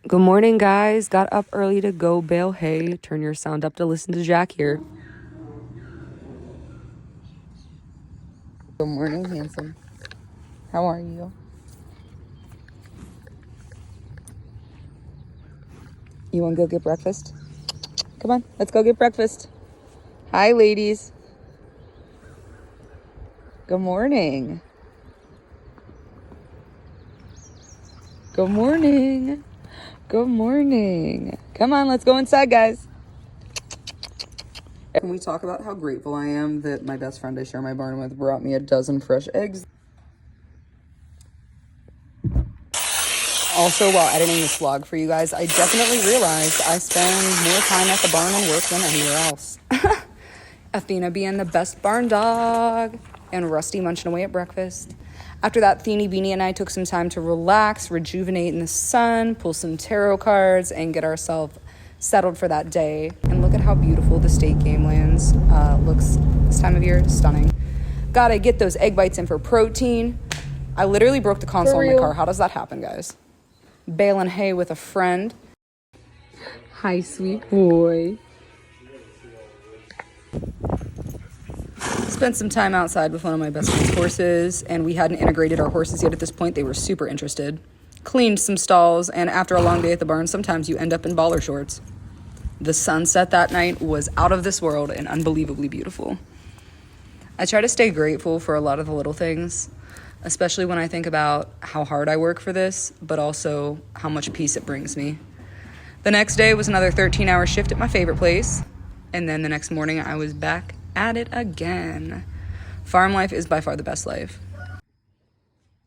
Good morning, guys. Got up early to go bale hay. Turn your sound up to listen to Jack here. Good morning, handsome. How are you? You want to go get breakfast? Come on, let's go get breakfast. Hi, ladies. Good morning. Good morning. Good morning. Come on, let's go inside, guys. Can we talk about how grateful I am that my best friend I share my barn with brought me a dozen fresh eggs? Also, while editing this vlog for you guys, I definitely realized I spend more time at the barn and work than anywhere else. Athena being the best barn dog, and Rusty munching away at breakfast. After that, Theeny Beanie and I took some time to relax, rejuvenate in the sun, pull some tarot cards, and get ourselves settled for that day. And look at how beautiful the state game lands looks this time of year. Stunning. Gotta get those egg bites in for protein. I literally broke the console in my car. How does that happen, guys? Baling hay with a friend. Hi, sweet boy. Spent some time outside with one of my best friend's horses, and we hadn't integrated our horses yet at this point. They were super interested. Cleaned some stalls, and after a long day at the barn, sometimes you end up in baller shorts. The sunset that night was out of this world and unbelievably beautiful. I try to stay grateful for a lot of the little things, especially when I think about how hard I work for this, but also how much peace it brings me. The next day was another 13-hour shift at my favorite place, and then the next morning I was back at it again. Farm life is by far the best life.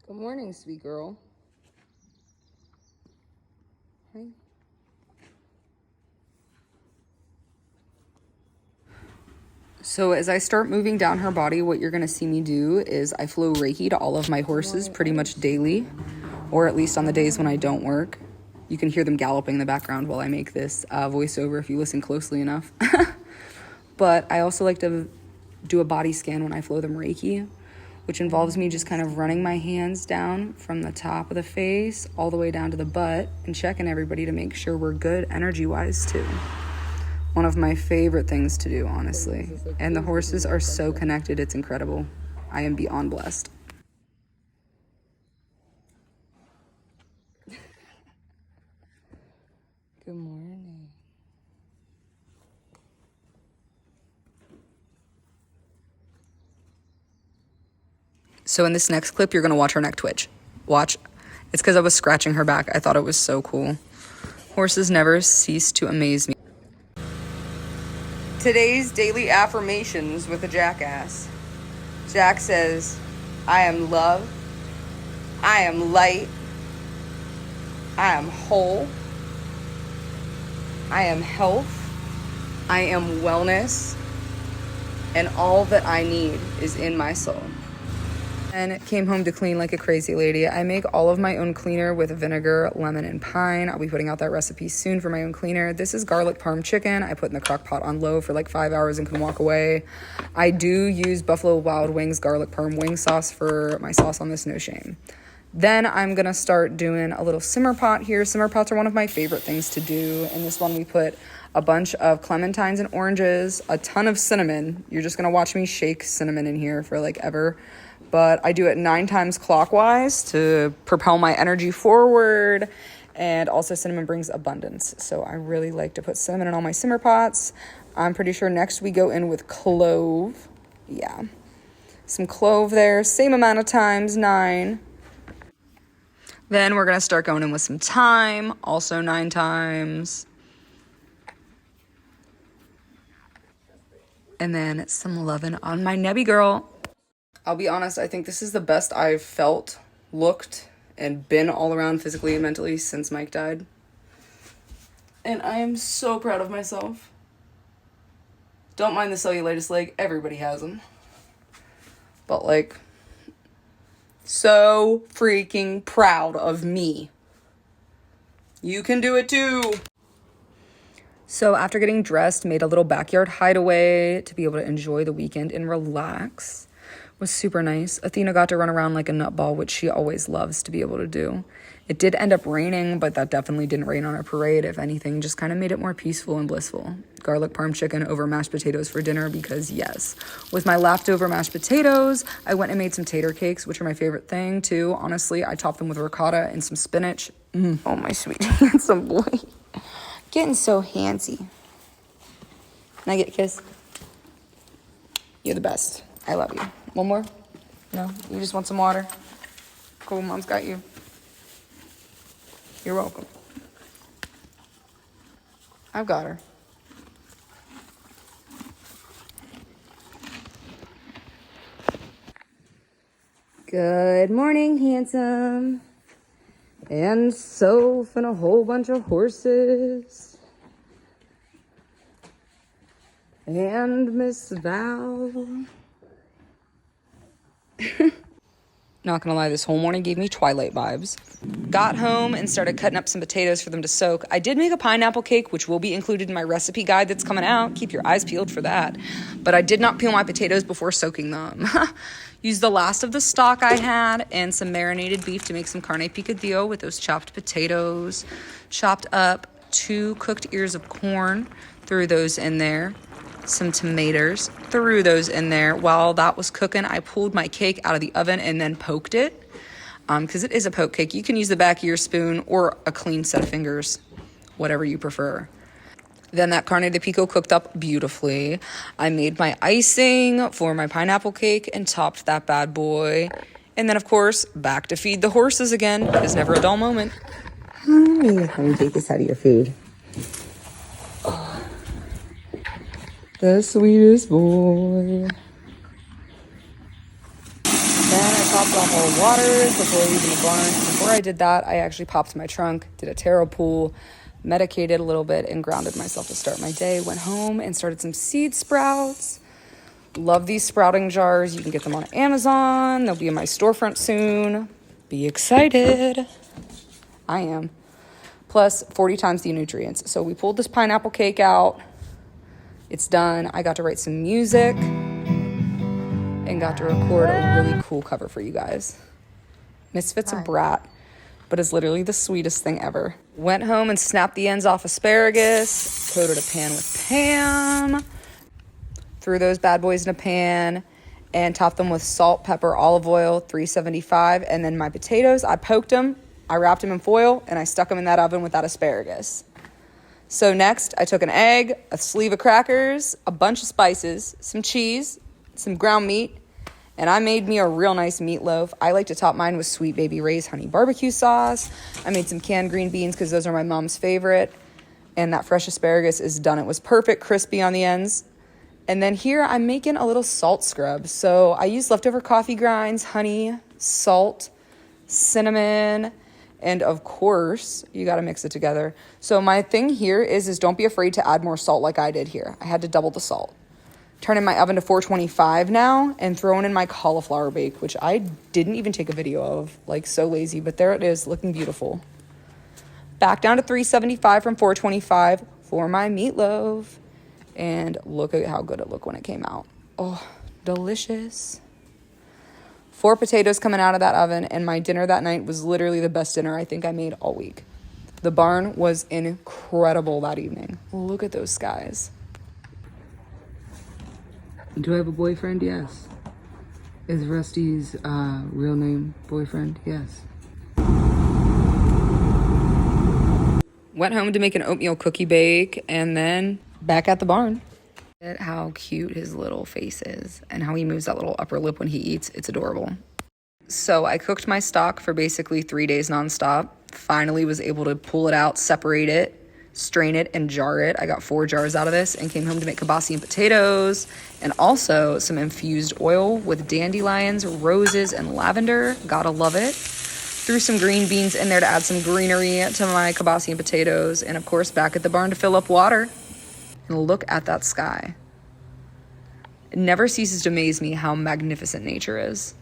Good morning, sweet girl. Hi. So as I start moving down her body, what you're going to see me do is I flow Reiki to all of my horses pretty much daily, or at least on the days when I don't work. You can hear them galloping in the background while I make this voiceover if you listen closely enough. But I also like to do a body scan when I flow them Reiki, which involves me just kind of running my hands down from the top of the face all the way down to the butt and checking everybody to make sure we're good energy-wise too. One of my favorite things to do, honestly. And the horses are so connected, it's incredible. I am beyond blessed. Good morning. So in this next clip, you're going to watch her neck twitch. Watch. It's because I was scratching her back. I thought it was so cool. Horses never cease to amaze me. Today's daily affirmations with a jackass. Jack says, I am love. I am light. I am whole. I am health. I am wellness. And all that I need is in my soul. And came home to clean like a crazy lady. I make all of my own cleaner with vinegar, lemon, and pine. I'll be putting out that recipe soon for my own cleaner. This is garlic parm chicken. I put in the crock pot on low for like 5 hours and can walk away. I do use Buffalo Wild Wings garlic parm wing sauce for my sauce on this, no shame. Then I'm gonna start doing a little simmer pot here. Simmer pots are one of my favorite things to do. In this one, we put a bunch of clementines and oranges, a ton of cinnamon. You're just gonna watch me shake cinnamon in here for like ever. But I do it 9 times clockwise to propel my energy forward. And also cinnamon brings abundance. So I really like to put cinnamon in all my simmer pots. I'm pretty sure next we go in with clove. Yeah. Some clove there. Same amount of times, 9. Then we're going to start going in with some thyme. Also 9 times. And then some lovin' on my nebby girl. I'll be honest, I think this is the best I've felt, looked, and been all around physically and mentally since Mike died. And I am so proud of myself. Don't mind the cellulitis leg, everybody has them. But like, so freaking proud of me. You can do it too. So after getting dressed, made a little backyard hideaway to be able to enjoy the weekend and relax. Was super nice. Athena got to run around like a nutball, which she always loves to be able to do. It did end up raining, but that definitely didn't rain on our parade. If anything, just kind of made it more peaceful and blissful. Garlic parm chicken over mashed potatoes for dinner because yes. With my leftover mashed potatoes, I went and made some tater cakes, which are my favorite thing too. Honestly, I topped them with ricotta and some spinach. Oh, my sweet handsome boy. Getting so handsy. Can I get a kiss? You're the best. I love you. One more? No? You just want some water? Cool, mom's got you. You're welcome. I've got her. Good morning, handsome. And Soph and a whole bunch of horses. And Miss Val. Not gonna lie, this whole morning gave me Twilight vibes. Got home and started cutting up some potatoes for them to soak. I did make a pineapple cake, which will be included in my recipe guide that's coming out. Keep your eyes peeled for that. But I did not peel my potatoes before soaking them. Used the last of the stock I had and some marinated beef to make some carne picadillo with those chopped potatoes. Chopped up 2 cooked ears of corn, threw those in there. Some tomatoes, threw those in there. While that was cooking, I pulled my cake out of the oven and then poked it. Because it is a poke cake. You can use the back of your spoon or a clean set of fingers, whatever you prefer. Then that carne de pico cooked up beautifully. I made my icing for my pineapple cake and topped that bad boy. And then, of course, back to feed the horses again. It is never a dull moment. Let me take this out of your food. Oh, the sweetest boy. Then I popped on more water before leaving the barn. Before I did that, I actually popped my trunk, did a taro pool, medicated a little bit, and grounded myself to start my day. Went home and started some seed sprouts. Love these sprouting jars. You can get them on Amazon. They'll be in my storefront soon. Be excited. I am. Plus 40 times the nutrients. So we pulled this pineapple cake out. It's done. I got to write some music and got to record a really cool cover for you guys. Misfit's a brat, but is literally the sweetest thing ever. Went home and snapped the ends off asparagus, coated a pan with Pam, threw those bad boys in a pan, and topped them with salt, pepper, olive oil, 375, and then my potatoes, I poked them, I wrapped them in foil, and I stuck them in that oven with that asparagus. So next, I took an egg, a sleeve of crackers, a bunch of spices, some cheese, some ground meat, and I made me a real nice meatloaf. I like to top mine with Sweet Baby Ray's honey barbecue sauce. I made some canned green beans because those are my mom's favorite. And that fresh asparagus is done. It was perfect, crispy on the ends. And then here I'm making a little salt scrub. So I used leftover coffee grinds, honey, salt, cinnamon, and of course, you got to mix it together. So my thing here is don't be afraid to add more salt like I did here. I had to double the salt. Turning my oven to 425 now and throwing in my cauliflower bake, which I didn't even take a video of, like so lazy, but there it is, looking beautiful. Back down to 375 from 425 for my meatloaf. And look at how good it looked when it came out. Oh, delicious. 4 potatoes coming out of that oven, and my dinner that night was literally the best dinner I think I made all week. The barn was incredible that evening. Look at those skies. Do I have a boyfriend? Yes. Is Rusty's real name boyfriend? Yes. Went home to make an oatmeal cookie bake and then back at the barn. Look at how cute his little face is and how he moves that little upper lip when he eats. It's adorable. So I cooked my stock for basically 3 days nonstop. Finally was able to pull it out, separate it, strain it, and jar it. I got 4 jars out of this and came home to make kibasi and potatoes and also some infused oil with dandelions, roses, and lavender. Gotta love it. Threw some green beans in there to add some greenery to my kibasi and potatoes. And of course, back at the barn to fill up water. And look at that sky. It never ceases to amaze me how magnificent nature is.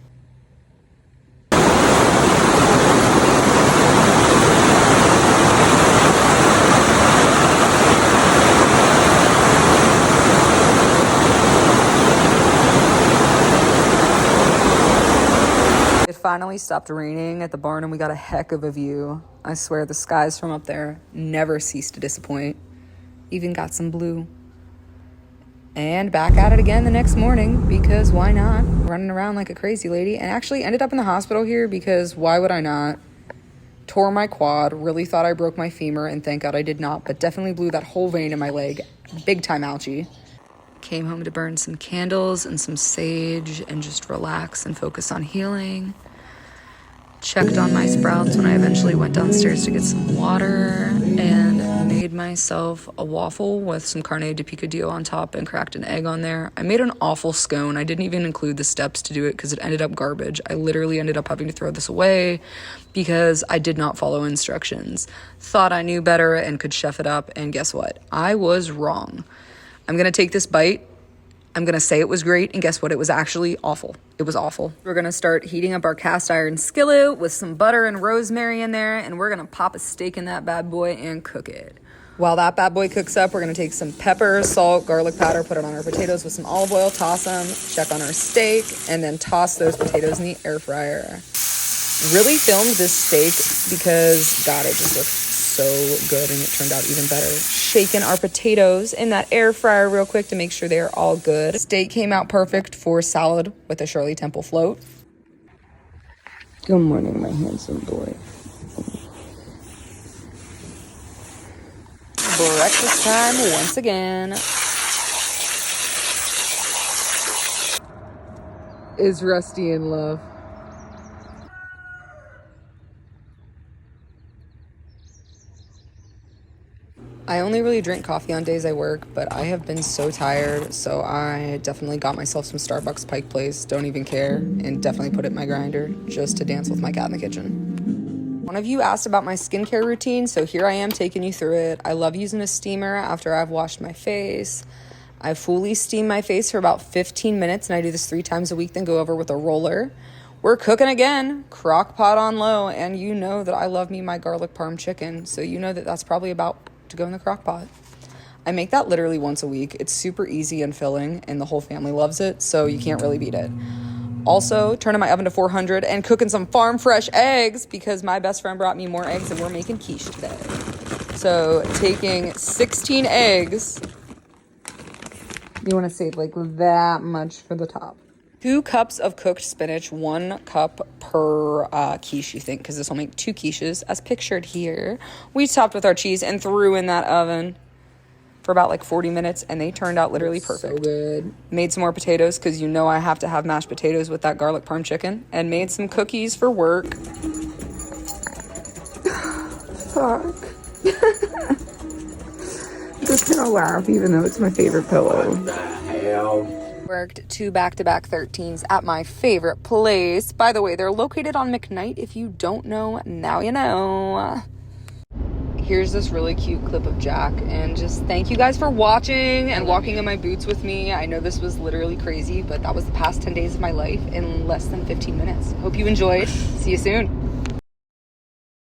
Finally finally stopped raining at the barn and we got a heck of a view. I swear the skies from up there never cease to disappoint. Even got some blue. And back at it again the next morning, because why not? Running around like a crazy lady, and actually ended up in the hospital here because why would I not? Tore my quad, really thought I broke my femur, and thank God I did not, but definitely blew that whole vein in my leg. Big time ouchie. Came home to burn some candles and some sage and just relax and focus on healing. Checked on my sprouts when I eventually went downstairs to get some water, and made myself a waffle with some carne de picadillo on top and cracked an egg on there. I made an awful scone. I didn't even include the steps to do it because it ended up garbage. I literally ended up having to throw this away because I did not follow instructions. Thought I knew better and could chef it up, and guess what? I was wrong. I'm gonna take this bite. I'm gonna say it was great, and guess what? It was actually awful. It was awful. We're gonna start heating up our cast iron skillet with some butter and rosemary in there, and we're gonna pop a steak in that bad boy and cook it. While that bad boy cooks up, we're gonna take some pepper, salt, garlic powder, put it on our potatoes with some olive oil, toss them, check on our steak, and then toss those potatoes in the air fryer. Really filmed this steak because, God, it just looked so good, and it turned out even better. Shaking our potatoes in that air fryer real quick to make sure they are all good. Steak came out perfect for salad with a Shirley Temple float. Good morning, my handsome boy. Breakfast time once again. Is Rusty in love? I only really drink coffee on days I work, but I have been so tired, so I definitely got myself some Starbucks Pike Place, don't even care, and definitely put it in my grinder just to dance with my cat in the kitchen. One of you asked about my skincare routine, so here I am taking you through it. I love using a steamer after I've washed my face. I fully steam my face for about 15 minutes, and I do this 3 times a week, then go over with a roller. We're cooking again, crock pot on low, and you know that I love me my garlic parm chicken, so you know that that's probably about to go in the crock pot. I make that literally once a week. It's super easy and filling, and the whole family loves it, so you can't really beat it. Also, turning my oven to 400 and cooking some farm fresh eggs because my best friend brought me more eggs and we're making quiche today. So taking 16 eggs. You want to save like that much for the top. 2 cups of cooked spinach, 1 cup per quiche, you think, because this will make 2 quiches, as pictured here. We topped with our cheese and threw in that oven for about like 40 minutes, and they turned out literally perfect. So good. Made some more potatoes, because you know I have to have mashed potatoes with that garlic parm chicken, and made some cookies for work. Fuck. Just gonna laugh, even though it's my favorite pillow. What the hell? Worked 2 back-to-back 13s at my favorite place. By the way, they're located on McKnight. If you don't know, now you know. Here's this really cute clip of Jack, and just thank you guys for watching and walking in my boots with me. I know this was literally crazy, but that was the past 10 days of my life in less than 15 minutes. Hope you enjoyed. See you soon.